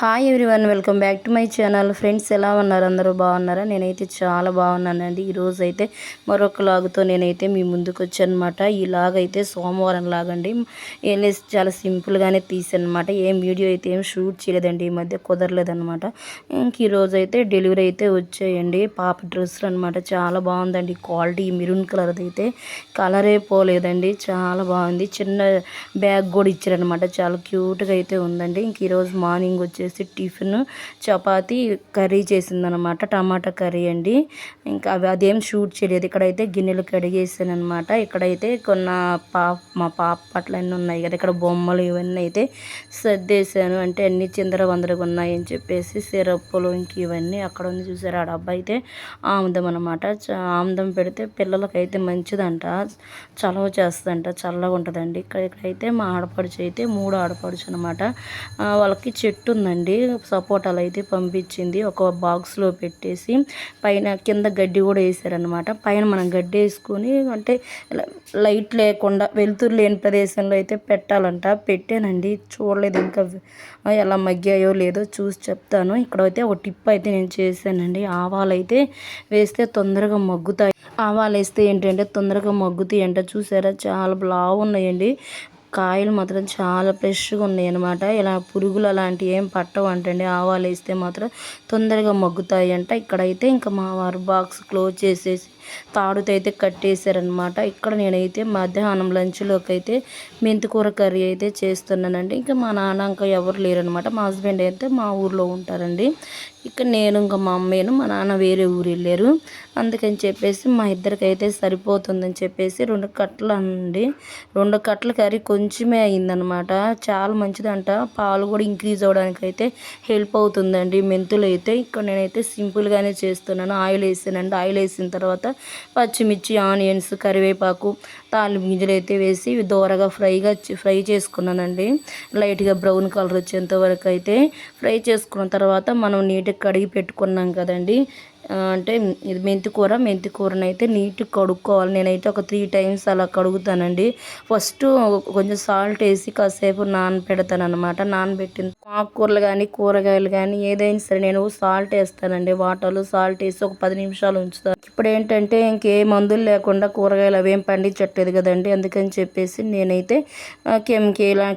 Hi everyone, welcome back to my channel. Friends, ఎలా ఉన్నారు? అందరూ బాగున్నారా? నేనైతే చాలా బాగున్నానండి. ఈరోజు అయితే మరొక లాగుతో నేనైతే మీ ముందుకు వచ్చానమాట. ఈ లాగ్ అయితే సోమవారం లాగండి. ఏం లేదు, చాలా సింపుల్గానే తీసానమాట. ఏం వీడియో అయితే ఏం షూట్ చేయలేదండి, ఈ మధ్య కుదరలేదనమాట. ఇంక ఈరోజు అయితే డెలివరీ అయితే వచ్చాయండి. పాప డ్రెస్సులు అనమాట. చాలా బాగుందండి క్వాలిటీ. మెరూన్ కలర్ది అయితే కలరే పోలేదండి, చాలా బాగుంది. చిన్న బ్యాగ్ కూడా ఇచ్చారనమాట, చాలా క్యూట్గా అయితే ఉందండి. ఇంక ఈరోజు మార్నింగ్ వచ్చేసి టిఫిన్ చపాతి కర్రీ చేసిందనమాట, టమాటా కర్రీ అండి. ఇంకా అదేం షూట్ చేయలేదు. ఇక్కడైతే గిన్నెలు కడిగేసాను అనమాట. ఇక్కడైతే మా పాప పట్లన్నీ ఉన్నాయి కదా, ఇక్కడ బొమ్మలు ఇవన్నీ అయితే సర్దేశాను. అంటే అన్ని చిందర వందరగా ఉన్నాయని చెప్పేసి సిరప్పులు ఇంక ఇవన్నీ అక్కడ ఉంది చూసారు. ఆ డబ్బా అయితే ఆముదం అనమాట. ఆముదం పెడితే పిల్లలకైతే మంచిదంట, చలవ చేస్తుందంట, చల్లగా ఉంటుందండి. ఇక్కడైతే మా ఆడపడుచు అయితే 3 ఆడపడుచు అనమాట. వాళ్ళకి చెట్టు ఉందండి, సపోటాలు అయితే పంపించింది. ఒక బాక్స్లో పెట్టేసి పైన కింద గడ్డి కూడా వేసారనమాట. పైన మనం గడ్డి వేసుకొని అంటే లైట్ లేకుండా వెలుతురు లేని ప్రదేశంలో అయితే పెట్టాలంట. పెట్టానండి, చూడలేదు ఇంకా ఎలా మగ్గాయో లేదో చూసి చెప్తాను. ఇక్కడైతే ఒక టిప్ అయితే నేను చేశానండి. ఆవాలు అయితే వేస్తే తొందరగా మగ్గుతాయి. ఆవాలు వేస్తే ఏంటంటే తొందరగా మగ్గుతాయి అంట. చూసారా, చాలా లావు ఉన్నాయండి. కాయలు మాత్రం చాలా ఫ్రెష్గా ఉన్నాయి అనమాట. ఇలా పురుగులు అలాంటివి ఏం పట్టవు అంటండి. ఆవాలు వేస్తే మాత్రం తొందరగా మగ్గుతాయి అంట. ఇక్కడైతే ఇంకా మా వారు బాక్స్ క్లోజ్ చేసేసి తాడుతో అయితే కట్టేశారనమాట. ఇక్కడ నేనైతే మధ్యాహ్నం లంచ్లోకి అయితే మెంతికూర కర్రీ అయితే చేస్తున్నానండి. ఇంకా మా నాన్న ఇంకా ఎవరు లేరనమాట. మా హస్బెండ్ అయితే మా ఊర్లో ఉంటారండి. ఇక్కడ నేను ఇంకా మా అమ్మేను, మా నాన్న వేరే ఊరు వెళ్ళారు. అందుకని చెప్పేసి మా ఇద్దరికైతే సరిపోతుందని చెప్పేసి 2 కట్టలు అండి. 2 కట్టల కర్రీ కొంచెమే అయిందనమాట. చాలా మంచిదంట, పాలు కూడా ఇంక్రీజ్ అవ్వడానికి అయితే హెల్ప్ అవుతుందండి మెంతులు అయితే. ఇక్కడ నేనైతే సింపుల్గానే చేస్తున్నాను. ఆయిల్ వేసానండి. ఆయిల్ వేసిన తర్వాత పచ్చిమిర్చి, ఆనియన్స్, కరివేపాకు, తాలింపు గింజలు అయితే వేసి దోరగా ఫ్రై చేసుకున్నానండి. లైట్గా బ్రౌన్ కలర్ వచ్చేంత వరకు అయితే ఫ్రై చేసుకున్న తర్వాత మనం నీట్గా కడిగి పెట్టుకున్నాం కదండి. అంటే ఇది మెంతి కూరని అయితే నీట్గా కడుక్కోవాలి. నేనైతే ఒక 3 టైమ్స్ అలా కడుగుతానండి. ఫస్ట్ కొంచెం సాల్ట్ వేసి కాసేపు నానబెడతాను అనమాట. నానబెట్టిన ఆకుకూరలు కానీ కూరగాయలు కానీ ఏదైనా సరే నేను సాల్ట్ వేస్తానండి. వాటర్లో సాల్ట్ వేసి ఒక 10 నిమిషాలు ఉంచుతాను. ఇప్పుడు ఏంటంటే ఇంకే మందులు లేకుండా కూరగాయలు అవేం పండించట్లేదు కదండి. అందుకని చెప్పేసి నేనైతే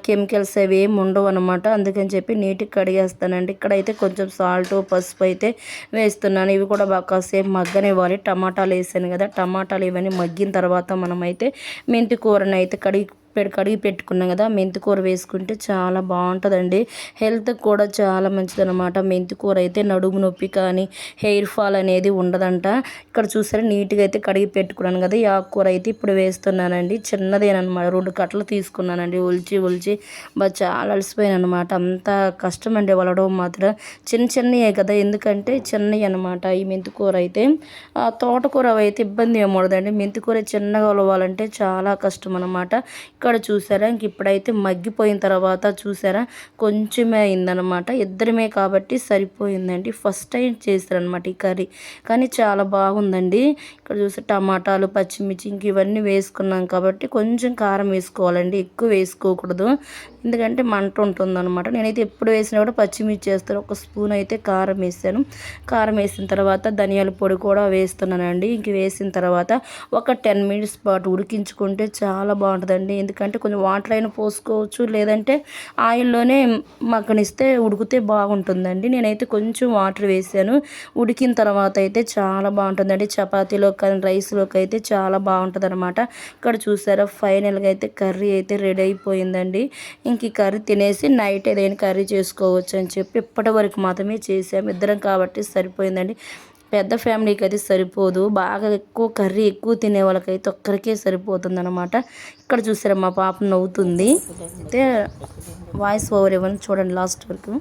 కెమికల్స్ అవి ఏమి ఉండవు అనమాట. అందుకని చెప్పి నీట్గా కడిగేస్తానండి. ఇక్కడైతే కొంచెం సాల్ట్, పసుపు అయితే వేస్తున్నాను. ఇవి కూడా బాగా కాసేపు మగ్గనివ్వాలి. టమాటాలు వేసాను కదా, టమాటాలు ఇవన్నీ మగ్గిన తర్వాత మనమైతే మెంతి కూరని అయితే కడిగి పెట్టుకున్నాం కదా, మెంతికూర వేసుకుంటే చాలా బాగుంటుందండి. హెల్త్ కూడా చాలా మంచిదన్నమాట. మెంతికూర అయితే నడుము నొప్పి కానీ హెయిర్ ఫాల్ అనేది ఉండదంట. ఇక్కడ చూసారా, నీట్గా అయితే కడిగి పెట్టుకున్నాను కదా. ఈ ఆకుకూర అయితే ఇప్పుడు వేస్తున్నానండి. చిన్నదేనమాట, 2 కట్టలు తీసుకున్నానండి. ఒలిచి చాలా అలసిపోయాను అనమాట. అంత కష్టం అండి వలడం మాత్రం. చిన్నయే కదా, ఎందుకంటే చిన్నవి అనమాట ఈ మెంతికూర అయితే. తోటకూర అయితే ఇబ్బంది ఏమవుతుందండి. మెంతికూర చిన్నగా ఒలవాలంటే చాలా కష్టం అనమాట. ఇక్కడ చూసారా, ఇంక ఇప్పుడైతే మగ్గిపోయిన తర్వాత చూసారా కొంచెమే అయిందనమాట. ఇద్దరమే కాబట్టి సరిపోయిందండి. ఫస్ట్ టైం చేశారనమాట ఈ కర్రీ, కానీ చాలా బాగుందండి. ఇక్కడ చూసి టమాటాలు, పచ్చిమిర్చి ఇంక ఇవన్నీ వేసుకున్నాం కాబట్టి కొంచెం కారం వేసుకోవాలండి, ఎక్కువ వేసుకోకూడదు, ఎందుకంటే మంట ఉంటుందన్నమాట. నేనైతే ఎప్పుడు వేసినా కూడా పచ్చిమిర్చి వేస్తాను. 1 స్పూన్ అయితే కారం వేసాను. కారం వేసిన తర్వాత ధనియాల పొడి కూడా వేస్తున్నానండి. ఇంక వేసిన తర్వాత ఒక 10 మినిట్స్ పాటు ఉడికించుకుంటే చాలా బాగుంటుందండి. ఎందుకంటే కొంచెం వాటర్ అయినా పోసుకోవచ్చు, లేదంటే ఆయిల్లోనే మగ్గనిస్తే ఉడికితే బాగుంటుందండి. నేనైతే కొంచెం వాటర్ వేసాను. ఉడికిన తర్వాత అయితే చాలా బాగుంటుందండి. చపాతీలో కానీ రైస్లోకి అయితే చాలా బాగుంటుంది అనమాట. ఇక్కడ చూసారా, ఫైనల్గా అయితే కర్రీ అయితే రెడీ అయిపోయిందండి. ఇంక ఈ కర్రీ తినేసి నైట్ ఏదైనా కర్రీ చేసుకోవచ్చు అని చెప్పి ఇప్పటి వరకు మాత్రమే చేసాము. ఇద్దరం కాబట్టి సరిపోయిందండి. పెద్ద ఫ్యామిలీకి అయితే సరిపోదు. బాగా ఎక్కువ కర్రీ ఎక్కువ తినే వాళ్ళకైతే ఒక్కరికే సరిపోతుంది అనమాట. ఇక్కడ చూసారా, మా పాప నవ్వుతుంది. అయితే వాయిస్ ఓవర్ ఇవ్వండి, చూడండి లాస్ట్ వరకు.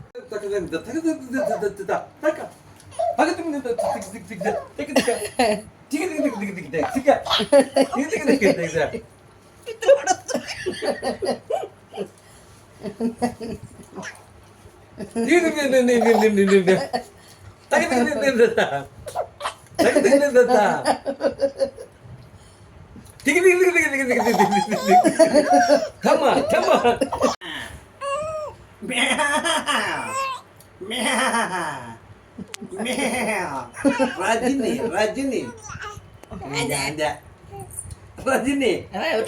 Come on. రజని రజని రజని ఎవరు